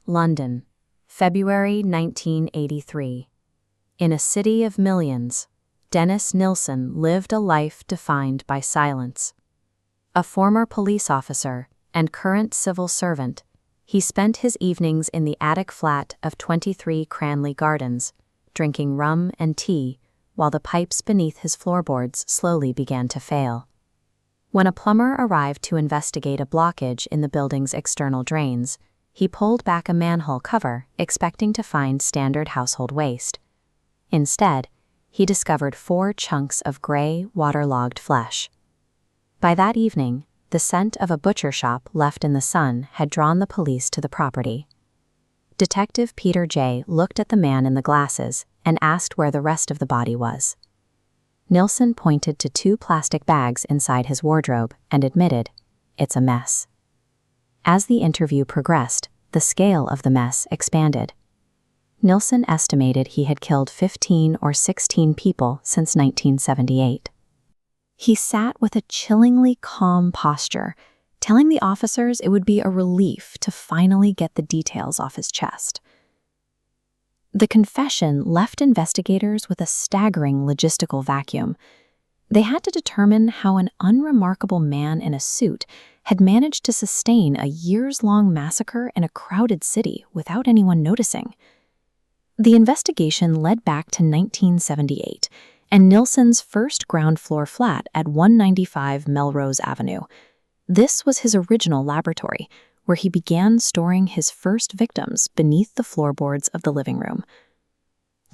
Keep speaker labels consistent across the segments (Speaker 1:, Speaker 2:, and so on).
Speaker 1: London, February 1983. In a city of millions, Dennis Nilsen lived a life defined by silence. A former police officer and current civil servant, he spent his evenings in the attic flat of 23 Cranley Gardens, drinking rum and tea while the pipes beneath his floorboards slowly began to fail. When a plumber arrived to investigate a blockage in the building's external drains, he pulled back a manhole cover, expecting to find standard household waste. Instead, he discovered 4 chunks of gray, waterlogged flesh. By that evening, the scent of a butcher shop left in the sun had drawn the police to the property. Detective Peter J. looked at the man in the glasses and asked where the rest of the body was. Nilsen pointed to 2 plastic bags inside his wardrobe and admitted, "It's a mess." As the interview progressed, the scale of the mess expanded. Nilsen estimated he had killed 15 or 16 people since 1978. He sat with a chillingly calm posture, telling the officers it would be a relief to finally get the details off his chest. The confession left investigators with a staggering logistical vacuum. They had to determine how an unremarkable man in a suit had managed to sustain a years-long massacre in a crowded city without anyone noticing. The investigation led back to 1978 and Nilsen's first ground-floor flat at 195 Melrose Avenue. This was his original laboratory, where he began storing his first victims beneath the floorboards of the living room.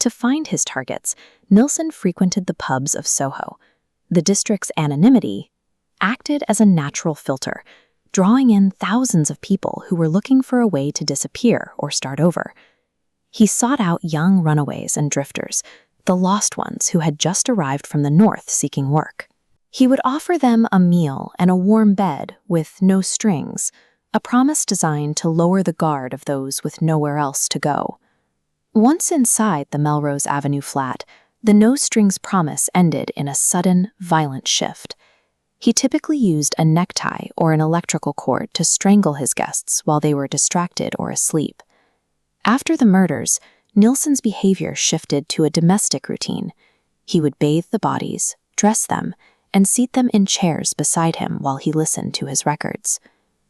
Speaker 1: To find his targets, Nilsen frequented the pubs of Soho. The district's anonymity acted as a natural filter, drawing in thousands of people who were looking for a way to disappear or start over. He sought out young runaways and drifters, the lost ones who had just arrived from the north seeking work. He would offer them a meal and a warm bed with no strings, a promise designed to lower the guard of those with nowhere else to go. Once inside the Melrose Avenue flat, the no-strings promise ended in a sudden, violent shift. He typically used a necktie or an electrical cord to strangle his guests while they were distracted or asleep. After the murders, Nilsen's behavior shifted to a domestic routine. He would bathe the bodies, dress them, and seat them in chairs beside him while he listened to his records.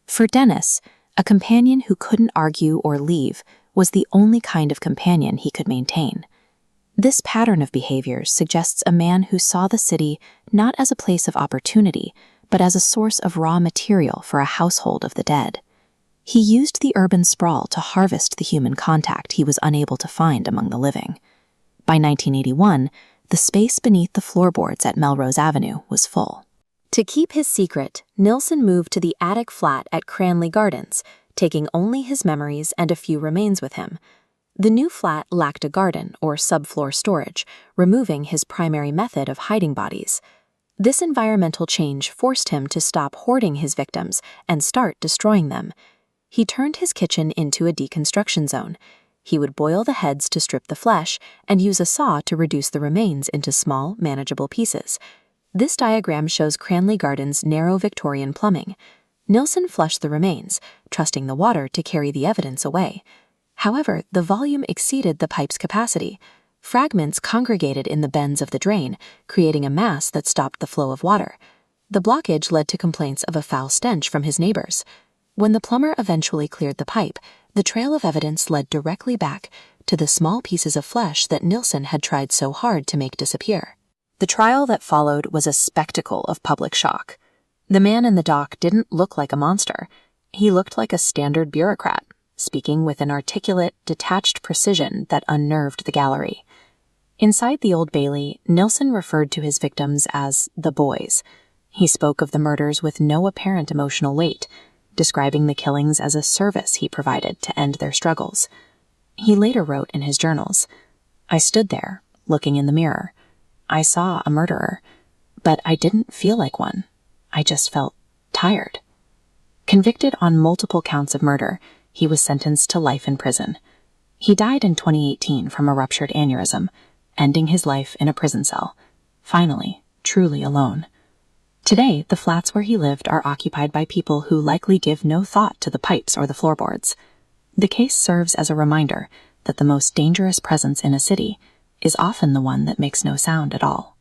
Speaker 1: For Dennis, a companion who couldn't argue or leave was the only kind of companion he could maintain. This pattern of behaviors suggests a man who saw the city not as a place of opportunity, but as a source of raw material for a household of the dead. He used the urban sprawl to harvest the human contact he was unable to find among the living. By 1981, the space beneath the floorboards at Melrose Avenue was full. To keep his secret, Nilsen moved to the attic flat at Cranley Gardens, taking only his memories and a few remains with him. The new flat lacked a garden or subfloor storage, removing his primary method of hiding bodies. This environmental change forced him to stop hoarding his victims and start destroying them. He turned his kitchen into a deconstruction zone. He would boil the heads to strip the flesh and use a saw to reduce the remains into small, manageable pieces. This diagram shows Cranley Gardens' narrow Victorian plumbing. Nilsen flushed the remains, trusting the water to carry the evidence away. However, the volume exceeded the pipe's capacity. Fragments congregated in the bends of the drain, creating a mass that stopped the flow of water. The blockage led to complaints of a foul stench from his neighbors. When the plumber eventually cleared the pipe, the trail of evidence led directly back to the small pieces of flesh that Nilsen had tried so hard to make disappear. The trial that followed was a spectacle of public shock. The man in the dock didn't look like a monster. He looked like a standard bureaucrat, speaking with an articulate, detached precision that unnerved the gallery. Inside the Old Bailey, Nilsen referred to his victims as the boys. He spoke of the murders with no apparent emotional weight, describing the killings as a service he provided to end their struggles. He later wrote in his journals, "I stood there, looking in the mirror. I saw a murderer, but I didn't feel like one. I just felt tired." Convicted on multiple counts of murder, he was sentenced to life in prison. He died in 2018 from a ruptured aneurysm, ending his life in a prison cell, finally, truly alone. Today, the flats where he lived are occupied by people who likely give no thought to the pipes or the floorboards.
Speaker 2: The case serves as a reminder that the most dangerous presence in a city is often the one that makes no sound at all.